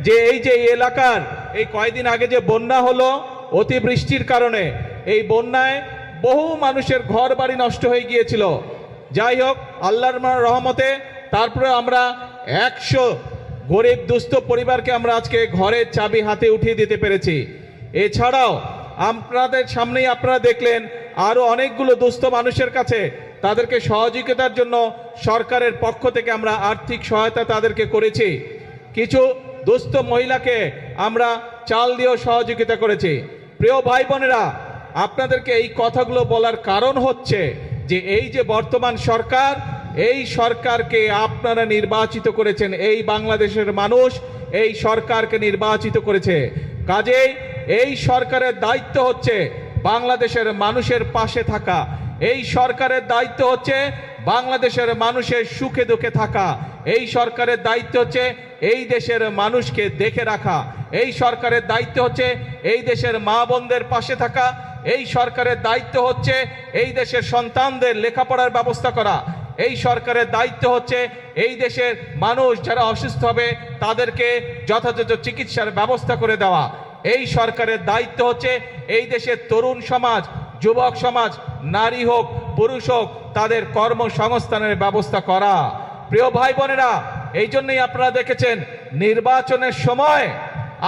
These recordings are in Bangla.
যে এই যে এই এলাকার এই কয়েকদিন আগে যে বন্যা হলো অতিবৃষ্টির কারণে, এই বন্যায় বহু মানুষের ঘর বাড়ি নষ্ট হয়ে গিয়েছিল। যাই হোক, আল্লাহর রহমতে তারপরে আমরা 100 গরিব দুস্থ পরিবারকে আমরা আজকে ঘরের চাবি হাতে উঠিয়ে দিতে পেরেছি। এছাড়াও আপনাদের সামনেই আপনারা দেখলেন আরো অনেকগুলো দুস্থ মানুষের কাছে তাদেরকে সহযোগিতার জন্য সরকারের পক্ষ থেকে আমরা আর্থিক সহায়তা তাদেরকে করেছি। কিছু দুস্থ মহিলাকে আমরা চাল দিয়েও সহযোগিতা করেছি। প্রিয় ভাই বোনেরা, আপনাদেরকে এই কথাগুলো বলার কারণ হচ্ছে যে এই যে বর্তমান সরকার, এই সরকারকে আপনারা নির্বাচিত করেছেন, এই বাংলাদেশের মানুষ এই সরকারকে নির্বাচিত করেছে। কাজেই এই সরকারের দায়িত্ব হচ্ছে বাংলাদেশের মানুষের পাশে থাকা, এই সরকারের দায়িত্ব হচ্ছে বাংলাদেশের মানুষের সুখে দুঃখে থাকা, এই সরকারের দায়িত্ব হচ্ছে এই দেশের মানুষকে দেখে রাখা, এই সরকারের দায়িত্ব হচ্ছে এই দেশের মা বোনদের পাশে থাকা, এই সরকারের দায়িত্ব হচ্ছে এই দেশের সন্তানদের লেখাপড়ার ব্যবস্থা করা, এই সরকারের দায়িত্ব হচ্ছে এই দেশের মানুষ যারা অসুস্থ হবে তাদেরকে যথাযথ চিকিৎসার ব্যবস্থা করে দেওয়া, এই সরকারের দায়িত্ব হচ্ছে এই দেশের তরুণ সমাজ, যুবক সমাজ, নারী হোক পুরুষ হোক, তাদের কর্মসংস্থানের ব্যবস্থা করা। প্রিয় ভাই বোনেরা, এই জন্যই আপনারা দেখেছেন নির্বাচনের সময়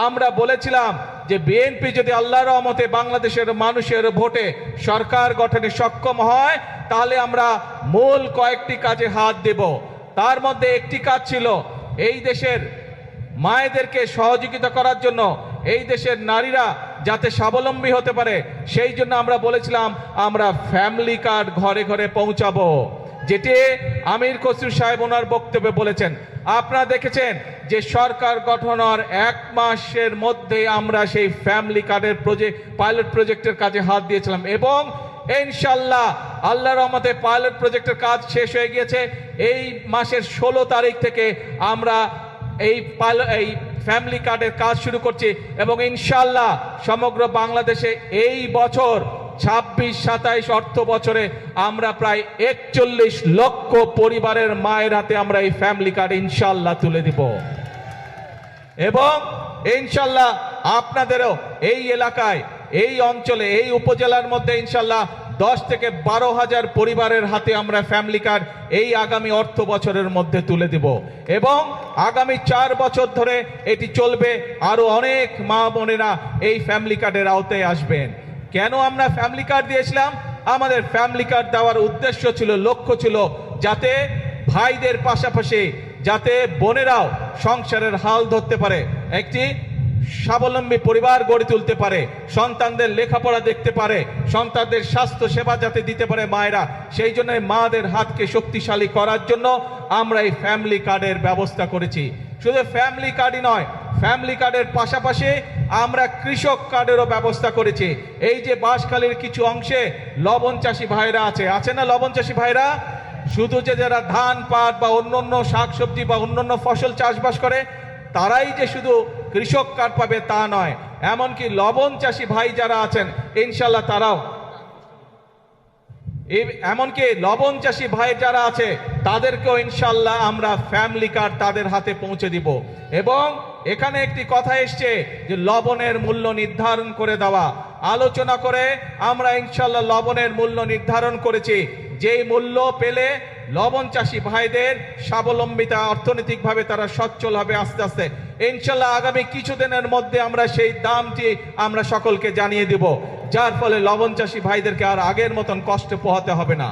আমরা বলেছিলাম যে বিএনপি যদি আল্লাহর রহমতে বাংলাদেশের মানুষের ভোটে সরকার গঠনে সক্ষম হয় তাহলে আমরা মূল কয়েকটি কাজে হাত দেব। তার মধ্যে একটি কাজ ছিল এই দেশের মায়েদেরকে সহযোগিতা করার জন্য, এই দেশের নারীরা যাতে স্বাবলম্বী হতে পারে সেই জন্য আমরা বলেছিলাম আমরা ফ্যামিলি কার্ড ঘরে ঘরে পৌঁছাবো, যেটি আমির খসরু সাহেব ওনার বক্তব্যে বলেছেন। আপনারা দেখেছেন যে সরকার গঠনের 1 মাসের মধ্যে আমরা সেই ফ্যামিলি কার্ডের পাইলট প্রজেক্টের কাজে হাত দিয়েছিলাম এবং ইনশাআল্লাহ আল্লাহর রহমতে পাইলট প্রজেক্টের কাজ শেষ হয়ে গিয়েছে। এই মাসের 16 তারিখ থেকে আমরা এই ফ্যামিলি কার্ডের কাজ শুরু করছি এবং ইনশাআল্লাহ সমগ্র বাংলাদেশে এই বছর 26-27 অর্থ বছরে আমরা প্রায় 41 লক্ষ পরিবারের মায়ের হাতে আমরা এই ফ্যামিলি কার্ড ইনশাআল্লাহ তুলে দিব এবং ইনশাআল্লাহ আপনাদেরও এই এলাকায়, এই অঞ্চলে, এই উপজেলার মধ্যে ইনশাআল্লাহ 10 থেকে 12 হাজার পরিবারের হাতে আমরা ফ্যামিলি কার্ড এই আগামী অর্থ বছরের মধ্যে তুলে দিব এবং আগামী 4 বছর ধরে এটি চলবে। আরো অনেক মা বোনেরা এই ফ্যামিলি কার্ডের আওতায় আসবেন। কেন আমরা ফ্যামিলি কার্ড দিয়েছিলাম? আমাদের ফ্যামিলি কার্ড দেওয়ার উদ্দেশ্য ছিল, লক্ষ্য ছিল যাতে ভাইদের পাশাপাশি যাতে বোনেরাও সংসারের হাল ধরতে পারে, একটি স্বাবলম্বী পরিবার গড়ে তুলতে পারে, সন্তানদের লেখাপড়া দেখতে পারে, সন্তানদের স্বাস্থ্য সেবা যাতে দিতে পারে মায়েরা, সেই জন্য মাদের হাতকে শক্তিশালী করার জন্য আমরা এই ফ্যামিলি কার্ডের ব্যবস্থা করেছি। শুধু ফ্যামিলি কার্ডই নয়, ফ্যামিলি কার্ডের পাশাপাশি আমরা কৃষক কার্ডেরও ব্যবস্থা করেছি। এই যে বাঁশখালীর কিছু অংশে লবণ চাষি ভাইরা আছে না, লবণ চাষি ভাইরা শুধু যে যারা ধান পাট বা অন্যান্য শাকসবজি বা অন্যান্য ফসল চাষবাস করে তারাই যে শুধু কৃষক কার্ড পাবে তা নয়, এমনকি লবণ চাষি ভাই যারা আছেন ইনশাআল্লাহ তারাও, এমনকি লবণ চাষি ভাই যারা আছে তাদেরকেও ইনশাআল্লাহ আমরা ফ্যামিলি কার্ড তাদের হাতে পৌঁছে দিব। এবং এখানে একটি কথা এসছে যে লবণের মূল্য নির্ধারণ করে দেওয়া, আলোচনা করে আমরা ইনশাআল্লাহ লবণের মূল্য নির্ধারণ করেছি, যেই মূল্য পেলে লবণ চাষি ভাইদের স্বাবলম্বিতা, অর্থনৈতিকভাবে তারা সচ্ছল হবে আস্তে আস্তে। ইনশাআল্লাহ আগামী কিছুদিনের মধ্যে আমরা সেই দামটি আমরা সকলকে জানিয়ে দেব, যার ফলে লবণ চাষি ভাইদেরকে আর আগের মতন কষ্ট পোহাতে হবে না।